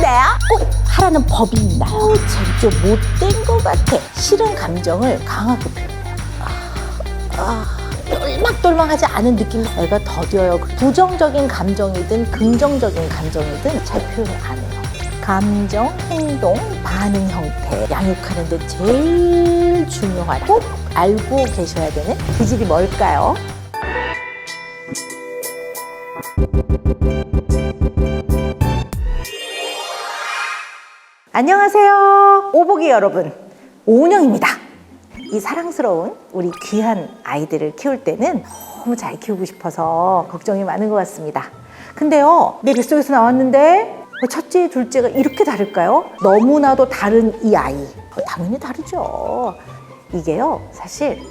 싫은데요? 꼭 하라는 법이 있나요? 쟤좀 못된 것 같아. 싫은 감정을 강하게 표현해요. 똘망똘망하지 않은 느낌. 애가 더뎌요. 부정적인 감정이든 긍정적인 감정이든 잘 표현 안 해요. 감정, 행동, 반응 형태 양육하는데 제일 중요한 꼭 알고 계셔야 되는 기질이 뭘까요? 안녕하세요. 오보기 여러분, 오은영입니다. 이 사랑스러운 우리 귀한 아이들을 키울 때는 너무 잘 키우고 싶어서 걱정이 많은 것 같습니다. 근데요, 내 뱃속에서 나왔는데 첫째, 둘째가 이렇게 다를까요? 너무나도 다른 이 아이. 당연히 다르죠. 이게요, 사실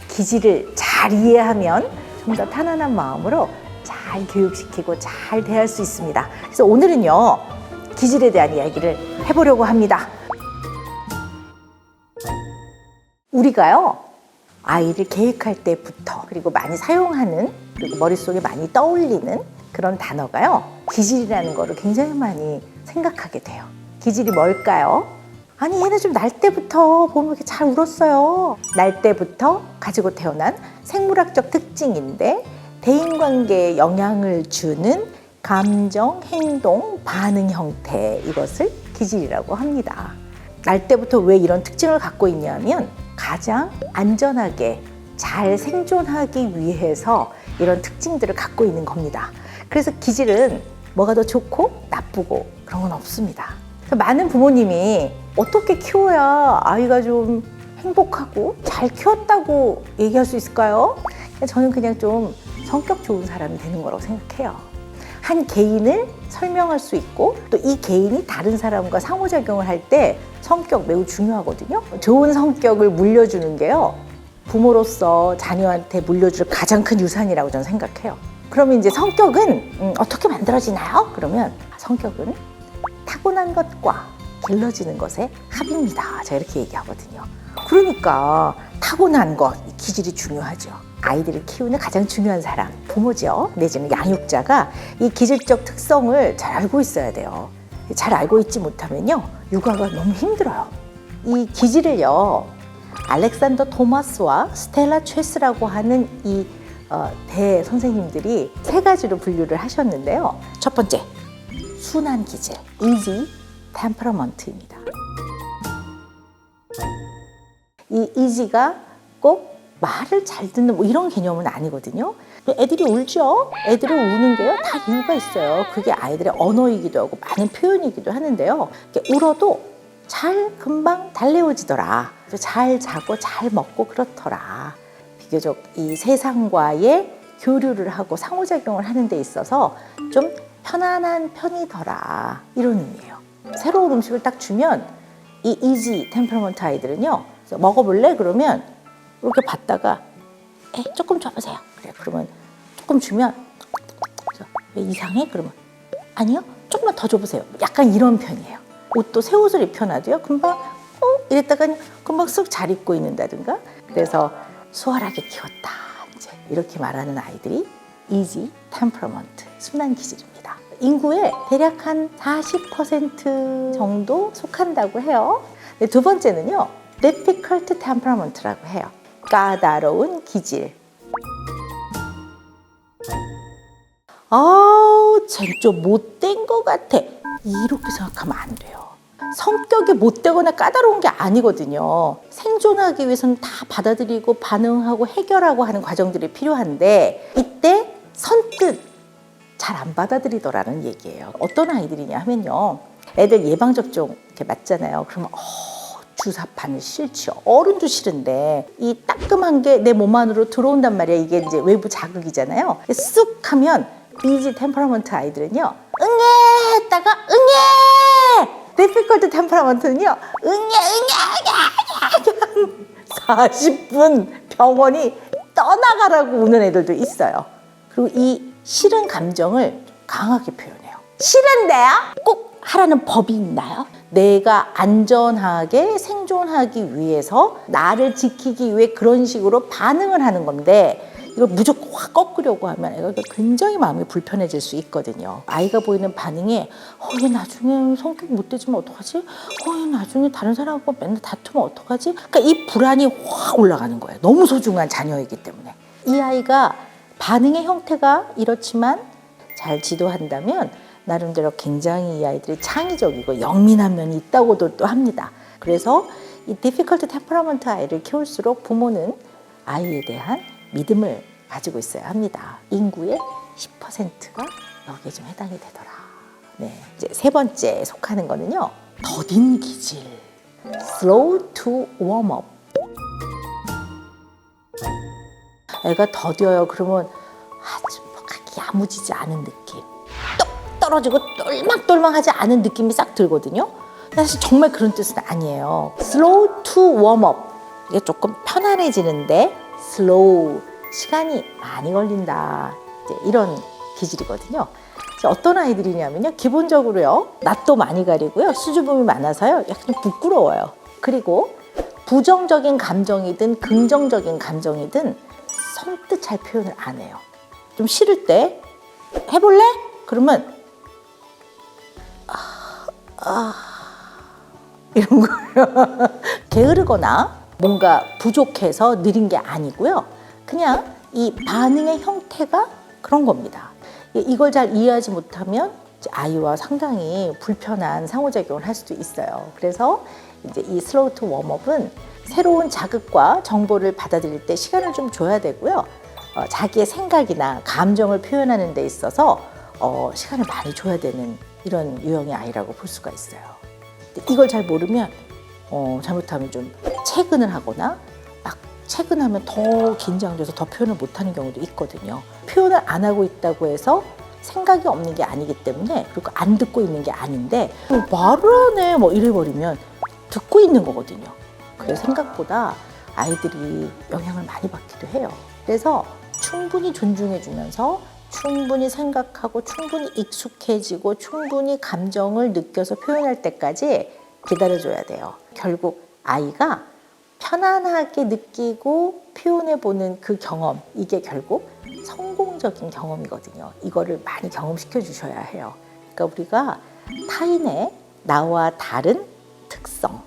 기질을 잘 이해하면 좀 더 편안한 마음으로 잘 교육시키고 잘 대할 수 있습니다. 그래서 오늘은요, 기질에 대한 이야기를 해보려고 합니다. 우리가요, 아이를 계획할 때부터 그리고 많이 사용하는 그리고 머릿속에 많이 떠올리는 그런 단어가요, 기질이라는 거를 굉장히 많이 생각하게 돼요. 기질이 뭘까요? 아니, 얘는 좀 날 때부터 보면 이렇게 잘 울었어요. 날 때부터 가지고 태어난 생물학적 특징인데 대인관계에 영향을 주는 감정, 행동, 반응 형태, 이것을 기질이라고 합니다. 날 때부터 왜 이런 특징을 갖고 있냐면 가장 안전하게 잘 생존하기 위해서 이런 특징들을 갖고 있는 겁니다. 그래서 기질은 뭐가 더 좋고 나쁘고 그런 건 없습니다. 많은 부모님이 어떻게 키워야 아이가 좀 행복하고 잘 키웠다고 얘기할 수 있을까요? 저는 그냥 좀 성격 좋은 사람이 되는 거라고 생각해요. 한 개인을 설명할 수 있고 또 이 개인이 다른 사람과 상호작용을 할 때 성격 매우 중요하거든요. 좋은 성격을 물려주는 게요, 부모로서 자녀한테 물려줄 가장 큰 유산이라고 저는 생각해요. 그러면 이제 성격은 어떻게 만들어지나요? 그러면 성격은 타고난 것과 길러지는 것의 합입니다. 제가 이렇게 얘기하거든요. 그러니까 타고난 것, 기질이 중요하죠. 아이들을 키우는 가장 중요한 사람, 부모죠. 내지는 양육자가 이 기질적 특성을 잘 알고 있어야 돼요. 잘 알고 있지 못하면요, 육아가 너무 힘들어요. 이 기질을요, 알렉산더 토마스와 스텔라 최스라고 하는 이 대선생님들이 세 가지로 분류를 하셨는데요. 첫 번째, 순한 기질, easy temperament입니다. 이 easy가 꼭 말을 잘 듣는 뭐 이런 개념은 아니거든요. 애들이 울죠. 애들을 우는 게요, 다 이유가 있어요. 그게 아이들의 언어이기도 하고 많은 표현이기도 하는데요. 울어도 잘 금방 달래워지더라. 잘 자고 잘 먹고 그렇더라. 비교적 이 세상과의 교류를 하고 상호작용을 하는 데 있어서 좀 편안한 편이더라, 이런 의미예요. 새로운 음식을 딱 주면 이 easy temperament 아이들은요, 먹어볼래? 그러면 이렇게 받다가 조금 줘보세요. 그래, 그러면 조금 주면 왜 이상해? 그러면 아니요, 조금만 더 줘보세요. 약간 이런 편이에요. 옷도 새 옷을 입혀놔도요, 금방 이랬다가 금방 쓱 잘 입고 있는다든가. 그래서 수월하게 키웠다, 이제 이렇게 말하는 아이들이 easy temperament, 순한 기질입니다. 인구의 대략 한 40% 정도 속한다고 해요. 네, 두 번째는요, difficult temperament라고 해요. 까다로운 기질. 쟤 좀 못된 것 같아, 이렇게 생각하면 안 돼요. 성격이 못되거나 까다로운 게 아니거든요. 생존하기 위해서는 다 받아들이고 반응하고 해결하고 하는 과정들이 필요한데 이때 선뜻 잘 안 받아들이더라는 얘기예요. 어떤 아이들이냐 하면요, 애들 예방접종 이렇게 맞잖아요. 그러면 주사판을 싫죠. 어른도 싫은데 이 따끔한 게 내 몸 안으로 들어온단 말이야. 이게 이제 외부 자극이잖아요. 쑥 하면 easy temperament 아이들은요, 응애 했다가 응애. difficult temperament는요, 응애 40분 병원이 떠나가라고 우는 애들도 있어요. 그리고 이 싫은 감정을 강하게 표현해요. 싫은데요? 꼭 하라는 법이 있나요? 내가 안전하게 생존하기 위해서 나를 지키기 위해 그런 식으로 반응을 하는 건데 이걸 무조건 확 꺾으려고 하면 애가 굉장히 마음이 불편해질 수 있거든요. 아이가 보이는 반응에 얘 나중에 성격 못 되지면 어떡하지? 얘 나중에 다른 사람하고 맨날 다투면 어떡하지? 그러니까 이 불안이 확 올라가는 거예요. 너무 소중한 자녀이기 때문에. 이 아이가 반응의 형태가 이렇지만 잘 지도한다면 나름대로 굉장히 이 아이들이 창의적이고 영민한 면이 있다고도 또 합니다. 그래서 이 difficult temperament 아이를 키울수록 부모는 아이에 대한 믿음을 가지고 있어야 합니다. 인구의 10%가 여기에 좀 해당이 되더라. 네, 이제 세 번째 속하는 거는요. 더딘 기질, slow to warm up. 애가 더뎌요. 그러면 아주 야무지지 않은 느낌, 똑 떨어지고 똘망똘망하지 않은 느낌이 싹 들거든요. 사실 정말 그런 뜻은 아니에요. slow to warm up. 이게 조금 편안해지는데 slow, 시간이 많이 걸린다. 이제 이런 기질이거든요. 어떤 아이들이냐면요. 기본적으로요. 낯도 많이 가리고요. 수줍음이 많아서요. 약간 부끄러워요. 그리고 부정적인 감정이든 긍정적인 감정이든 선뜻 잘 표현을 안 해요. 좀 싫을 때 해볼래? 그러면 이런 거예요. 게으르거나 뭔가 부족해서 느린 게 아니고요. 그냥 이 반응의 형태가 그런 겁니다. 이걸 잘 이해하지 못하면 아이와 상당히 불편한 상호작용을 할 수도 있어요. 그래서 이제 이 슬로우 투 웜업은 새로운 자극과 정보를 받아들일 때 시간을 좀 줘야 되고요. 자기의 생각이나 감정을 표현하는 데 있어서 시간을 많이 줘야 되는 이런 유형의 아이라고 볼 수가 있어요. 이걸 잘 모르면 잘못하면 좀 체근을 하거나 막 체근하면 더 긴장돼서 더 표현을 못하는 경우도 있거든요. 표현을 안 하고 있다고 해서 생각이 없는 게 아니기 때문에, 그리고 안 듣고 있는 게 아닌데 말을 안 해 뭐 이래버리면 듣고 있는 거거든요. 그래서 생각보다 아이들이 영향을 많이 받기도 해요. 그래서 충분히 존중해주면서 충분히 생각하고 충분히 익숙해지고 충분히 감정을 느껴서 표현할 때까지 기다려줘야 돼요. 결국 아이가 편안하게 느끼고 표현해보는 그 경험, 이게 결국 성공적인 경험이거든요. 이거를 많이 경험시켜 주셔야 해요. 그러니까 우리가 타인의 나와 다른 특성,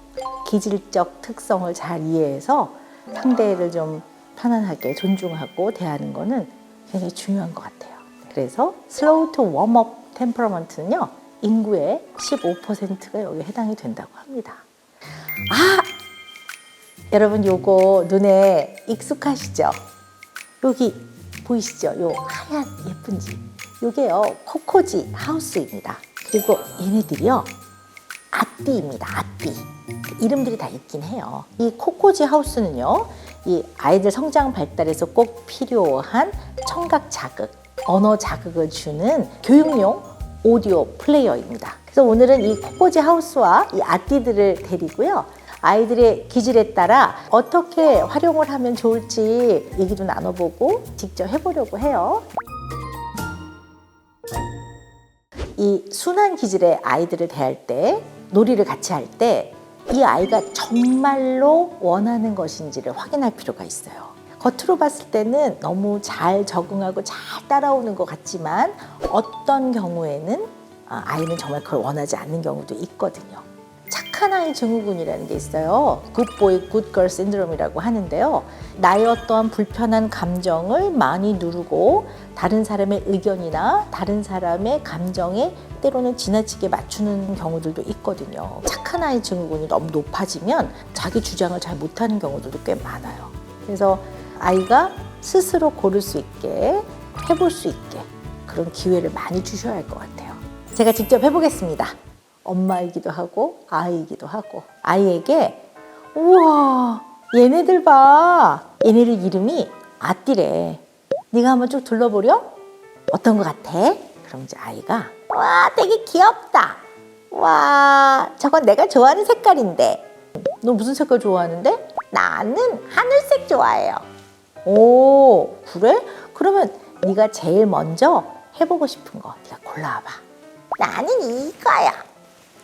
기질적 특성을 잘 이해해서 상대를 좀 편안하게 존중하고 대하는 거는 굉장히 중요한 것 같아요. 그래서 slow to warm up temperament는요, 인구의 15%가 여기에 해당이 된다고 합니다. 여러분 요거 눈에 익숙하시죠? 여기 보이시죠? 요 하얀 예쁜 집. 요게요, 코코지 하우스입니다. 그리고 얘네들이요, 아띠입니다. 아띠. 이름들이 다 있긴 해요. 이 코코지 하우스는요, 이 아이들 성장 발달에서 꼭 필요한 청각 자극, 언어 자극을 주는 교육용 오디오 플레이어입니다. 그래서 오늘은 이 코코지 하우스와 이 아띠들을 데리고요, 아이들의 기질에 따라 어떻게 활용을 하면 좋을지 얘기도 나눠보고 직접 해보려고 해요. 이 순한 기질의 아이들을 대할 때, 놀이를 같이 할 때 이 아이가 정말로 원하는 것인지를 확인할 필요가 있어요. 겉으로 봤을 때는 너무 잘 적응하고 잘 따라오는 것 같지만 어떤 경우에는 아이는 정말 그걸 원하지 않는 경우도 있거든요. 착한 아이 증후군이라는 게 있어요. 굿보이 굿걸 신드롬이라고 하는데요. 나의 어떠한 불편한 감정을 많이 누르고 다른 사람의 의견이나 다른 사람의 감정에 때로는 지나치게 맞추는 경우들도 있거든요. 착한 아이 증후군이 너무 높아지면 자기 주장을 잘 못하는 경우들도 꽤 많아요. 그래서 아이가 스스로 고를 수 있게, 해볼 수 있게 그런 기회를 많이 주셔야 할 것 같아요. 제가 직접 해보겠습니다. 엄마이기도 하고 아이이기도 하고, 아이에게 우와 얘네들 봐, 얘네들 이름이 아띠래, 네가 한번 쭉 둘러보려? 어떤 것 같아? 그럼 이제 아이가 와 되게 귀엽다, 와 저건 내가 좋아하는 색깔인데, 너 무슨 색깔 좋아하는데? 나는 하늘색 좋아해요. 오 그래? 그러면 네가 제일 먼저 해보고 싶은 거 네가 골라와봐. 나는 이거야.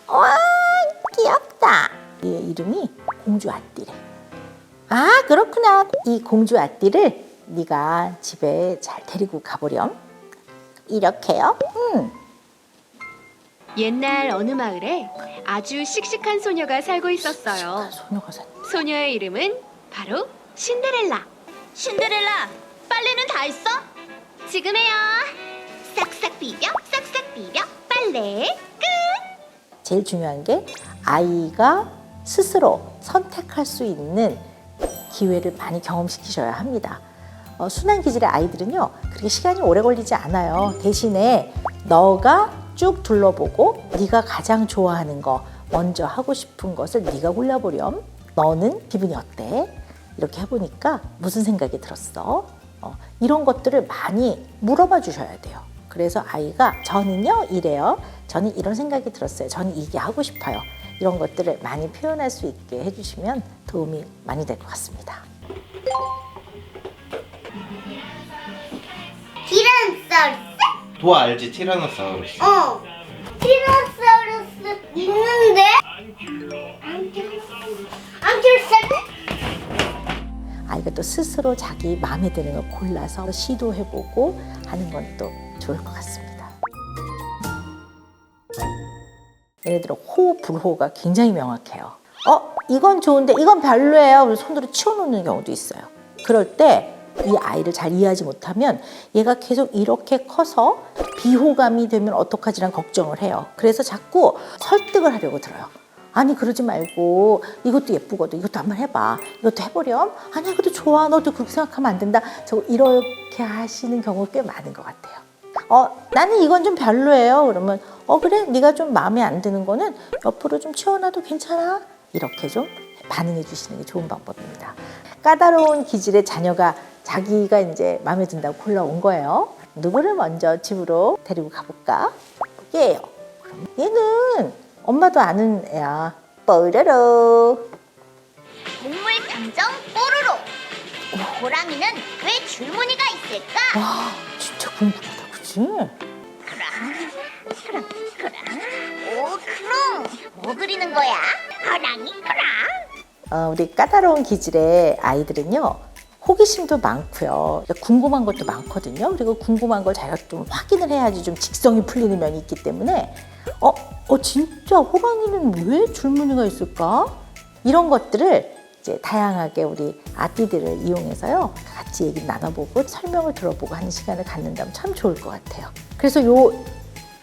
와 귀엽다. 얘 이름이 공주 아띠래. 아 그렇구나. 이 공주 아띠를 네가 집에 잘 데리고 가보렴. 이렇게요? 옛날 어느 마을에 아주 씩씩한 소녀가 살고 있었어요. 소녀가 산. 소녀의 이름은 바로 신데렐라. 신데렐라, 빨래는 다 했어? 지금 해요. 싹싹 비벼, 싹싹 비벼, 빨래 끝. 제일 중요한 게 아이가 스스로 선택할 수 있는 기회를 많이 경험시키셔야 합니다. 순환 기질의 아이들은요, 그렇게 시간이 오래 걸리지 않아요. 대신에 너가 쭉 둘러보고 네가 가장 좋아하는 거, 먼저 하고 싶은 것을 네가 골라보렴. 너는 기분이 어때? 이렇게 해보니까 무슨 생각이 들었어? 이런 것들을 많이 물어봐 주셔야 돼요. 그래서 아이가 저는요 이래요. 저는 이런 생각이 들었어요. 저는 이게 하고 싶어요. 이런 것들을 많이 표현할 수 있게 해주시면 도움이 많이 될 것 같습니다. 티라노사우루스? 도아 알지? 티라노사우루스. 티라노사우루스 있는데? 안킬로사우루스? 아이가 또 스스로 자기 마음에 드는 걸 골라서 시도해보고 하는 건 또 좋을 것 같습니다. 얘네들은 호, 불호가 굉장히 명확해요. 이건 좋은데 이건 별로예요. 그래서 손으로 치워놓는 경우도 있어요. 그럴 때 이 아이를 잘 이해하지 못하면 얘가 계속 이렇게 커서 비호감이 되면 어떡하지란 걱정을 해요. 그래서 자꾸 설득을 하려고 들어요. 아니 그러지 말고 이것도 예쁘거든. 이것도 한번 해봐. 이것도 해보렴. 아니 이것도 좋아. 너도 그렇게 생각하면 안 된다. 저 이렇게 하시는 경우가 꽤 많은 것 같아요. 나는 이건 좀 별로예요. 그러면 그래 네가 좀 마음에 안 드는 거는 옆으로 좀 치워놔도 괜찮아. 이렇게 좀 반응해 주시는 게 좋은 방법입니다. 까다로운 기질의 자녀가 자기가 이제 마음에 든다고 골라온 거예요. 누구를 먼저 집으로 데리고 가볼까? 얘예요. 그럼 얘는 엄마도 아는 애야. 뽀로로. 동물 탐정 뽀로로. 호랑이는 왜 줄무늬가 있을까? 와 진짜 궁금하다 그치? 그럼. 오, 그럼. 뭐 그리는 거야? 호랑이 그럼. 우리 까다로운 기질의 아이들은요 호기심도 많고요. 그러니까 궁금한 것도 많거든요. 그리고 궁금한 걸 자기가 좀 확인을 해야지 좀 직성이 풀리는 면이 있기 때문에 진짜 호랑이는 왜 줄무늬가 있을까? 이런 것들을 이제 다양하게 우리 아띠들을 이용해서요 같이 얘기 나눠보고 설명을 들어보고 하는 시간을 갖는다면 참 좋을 것 같아요. 그래서 요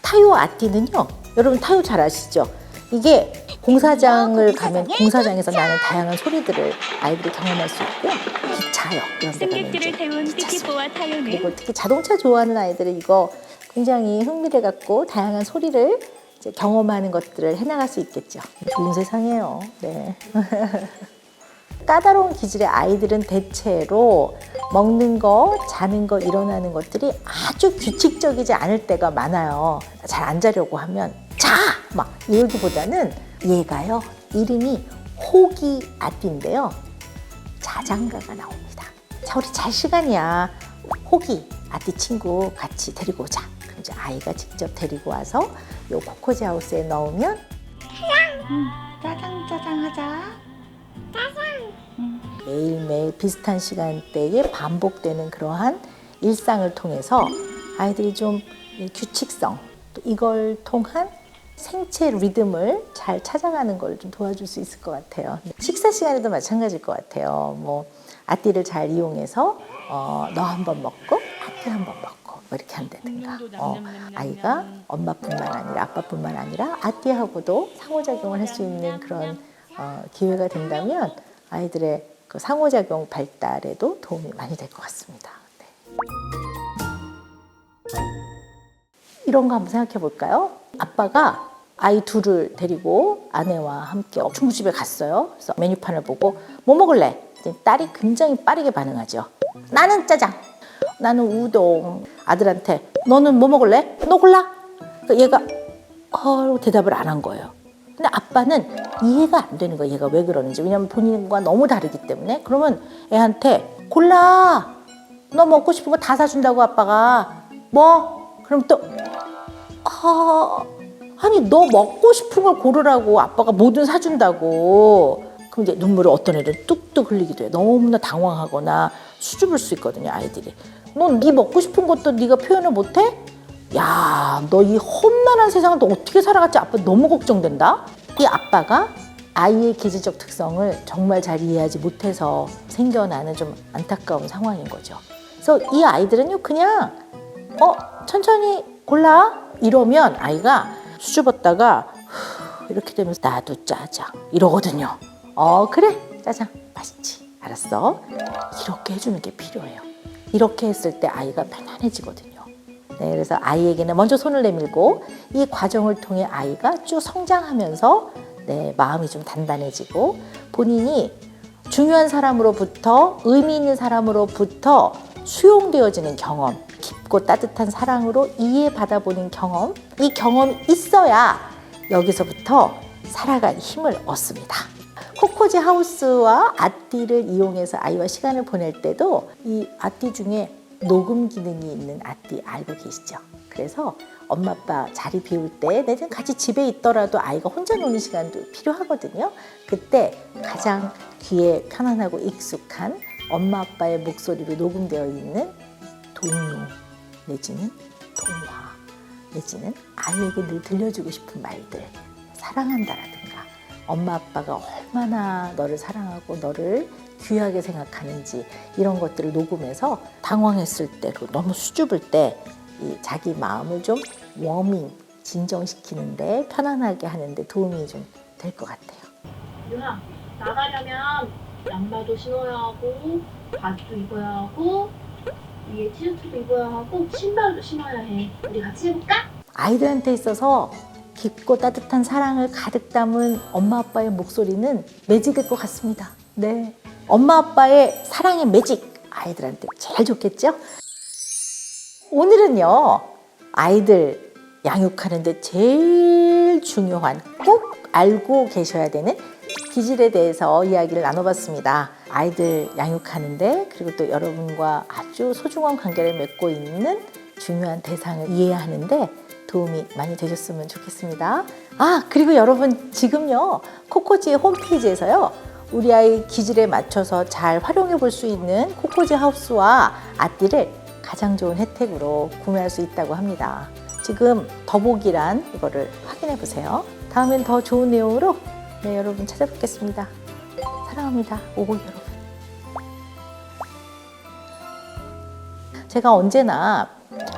타요 아띠는요, 여러분 타요 잘 아시죠? 이게 공사장을 가면 공사장에서 나는 다양한 소리들을 아이들이 경험할 수 있고요. 기차요. 이런 데 가면 승객들을 태운 띠띠뽀와 타요는 그리고 특히 자동차 좋아하는 아이들은 이거 굉장히 흥미를 갖고 다양한 소리를 이제 경험하는 것들을 해나갈 수 있겠죠. 좋은 세상이에요. 네. 까다로운 기질의 아이들은 대체로 먹는 거, 자는 거, 일어나는 것들이 아주 규칙적이지 않을 때가 많아요. 잘 안 자려고 하면 자! 막 이러기보다는 얘가요. 이름이 호기 아띠인데요. 자장가가 나옵니다. 자, 우리 잘 시간이야. 호기 아띠 친구 같이 데리고 오자. 그럼 이제 아이가 직접 데리고 와서 요 코코지 하우스에 넣으면 짜장 하자. 매일매일 비슷한 시간대에 반복되는 그러한 일상을 통해서 아이들이 좀 규칙성, 또 이걸 통한 생체 리듬을 잘 찾아가는 걸 좀 도와줄 수 있을 것 같아요. 식사 시간에도 마찬가지일 것 같아요. 뭐 아띠를 잘 이용해서 너 한 번 먹고 아띠 한 번 먹고 뭐 이렇게 한다든가 아이가 엄마뿐만 아니라 아빠뿐만 아니라 아띠하고도 상호작용을 할 수 있는 그런 기회가 된다면 아이들의 그 상호작용 발달에도 도움이 많이 될 것 같습니다. 네. 이런 거 한번 생각해 볼까요? 아빠가 아이 둘을 데리고 아내와 함께 중국집에 갔어요. 그래서 메뉴판을 보고 뭐 먹을래? 딸이 굉장히 빠르게 반응하죠. 나는 짜장, 나는 우동. 아들한테 너는 뭐 먹을래? 너 골라. 그러니까 얘가 대답을 안 한 거예요. 근데 아빠는 이해가 안 되는 거예요. 얘가 왜 그러는지. 왜냐면 본인과 너무 다르기 때문에. 그러면 애한테 골라. 너 먹고 싶은 거 다 사준다고 아빠가. 뭐? 그럼 또 아니 너 먹고 싶은 걸 고르라고 아빠가 뭐든 사준다고. 그럼 이제 눈물을 어떤 애들은 뚝뚝 흘리기도 해요. 너무나 당황하거나 수줍을 수 있거든요, 아이들이. 넌 네 먹고 싶은 것도 네가 표현을 못해? 야, 너 이 험난한 세상을 너 어떻게 살아갈지 아빠 너무 걱정된다. 이 아빠가 아이의 기질적 특성을 정말 잘 이해하지 못해서 생겨나는 좀 안타까운 상황인 거죠. 그래서 이 아이들은요, 그냥 천천히 골라 이러면 아이가 수줍었다가 이렇게 되면 나도 짜장 이러거든요. 그래, 짜장 맛있지, 알았어. 이렇게 해주는 게 필요해요. 이렇게 했을 때 아이가 편안해지거든요. 네, 그래서 아이에게는 먼저 손을 내밀고 이 과정을 통해 아이가 쭉 성장하면서 네, 마음이 좀 단단해지고 본인이 중요한 사람으로부터 의미 있는 사람으로부터 수용되어지는 경험, 깊고 따뜻한 사랑으로 이해받아보는 경험, 이 경험이 있어야 여기서부터 살아갈 힘을 얻습니다. 코코지 하우스와 아띠를 이용해서 아이와 시간을 보낼 때도 이 아띠 중에 녹음 기능이 있는 아띠 알고 계시죠? 그래서 엄마 아빠 자리 비울 때 내가 같이 집에 있더라도 아이가 혼자 노는 시간도 필요하거든요. 그때 가장 귀에 편안하고 익숙한 엄마 아빠의 목소리로 녹음되어 있는 동요 내지는 동화 내지는 아이에게 늘 들려주고 싶은 말들, 사랑한다라든가 엄마 아빠가 얼마나 너를 사랑하고 너를 귀하게 생각하는지 이런 것들을 녹음해서 당황했을 때로 너무 수줍을 때 이 자기 마음을 좀 워밍, 진정시키는데 편안하게 하는데 도움이 좀 될 것 같아요. 유나, 나가려면 양말도 신어야 하고 바지도 입어야 하고 위에 티셔츠도 입어야 하고 신발도 신어야 해. 우리 같이 해볼까? 아이들한테 있어서 깊고 따뜻한 사랑을 가득 담은 엄마 아빠의 목소리는 매직일 것 같습니다. 네, 엄마 아빠의 사랑의 매직 아이들한테 제일 좋겠죠? 오늘은요, 아이들 양육하는데 제일 중요한 꼭 알고 계셔야 되는 기질에 대해서 이야기를 나눠봤습니다. 아이들 양육하는데 그리고 또 여러분과 아주 소중한 관계를 맺고 있는 중요한 대상을 이해하는데 도움이 많이 되셨으면 좋겠습니다. 그리고 여러분 지금요, 코코지의 홈페이지에서요, 우리 아이 기질에 맞춰서 잘 활용해 볼 수 있는 코코지 하우스와 아띠를 가장 좋은 혜택으로 구매할 수 있다고 합니다. 지금 더보기란 이거를 확인해 보세요. 다음엔 더 좋은 내용으로 네, 여러분 찾아뵙겠습니다. 사랑합니다. 오곡 여러분. 제가 언제나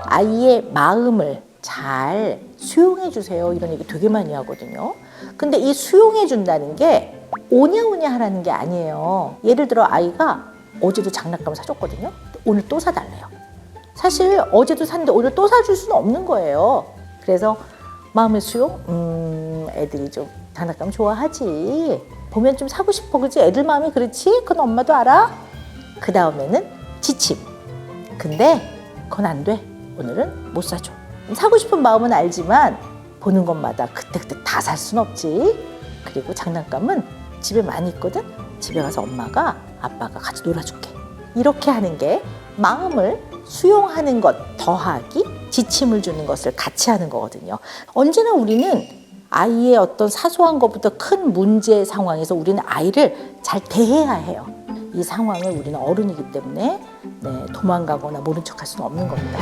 아이의 마음을 잘 수용해 주세요 이런 얘기 되게 많이 하거든요. 근데 이 수용해 준다는 게 오냐오냐 하라는 게 아니에요. 예를 들어 아이가 어제도 장난감을 사줬거든요. 오늘 또 사달래요. 사실 어제도 샀는데 오늘 또 사줄 수는 없는 거예요. 그래서 마음의 수용? 애들이 좀 장난감 좋아하지. 보면 좀 사고 싶어, 그지? 애들 마음이 그렇지? 그건 엄마도 알아? 그 다음에는 지침. 근데 그건 안 돼. 오늘은 못 사줘. 사고 싶은 마음은 알지만 보는 것마다 그때그때 다 살 순 없지. 그리고 장난감은 집에 많이 있거든? 집에 가서 엄마가 아빠가 같이 놀아줄게. 이렇게 하는 게 마음을 수용하는 것 더하기 지침을 주는 것을 같이 하는 거거든요. 언제나 우리는 아이의 어떤 사소한 것부터 큰 문제 상황에서 우리는 아이를 잘 대해야 해요. 이 상황을 우리는 어른이기 때문에 도망가거나 모른 척할 수는 없는 겁니다.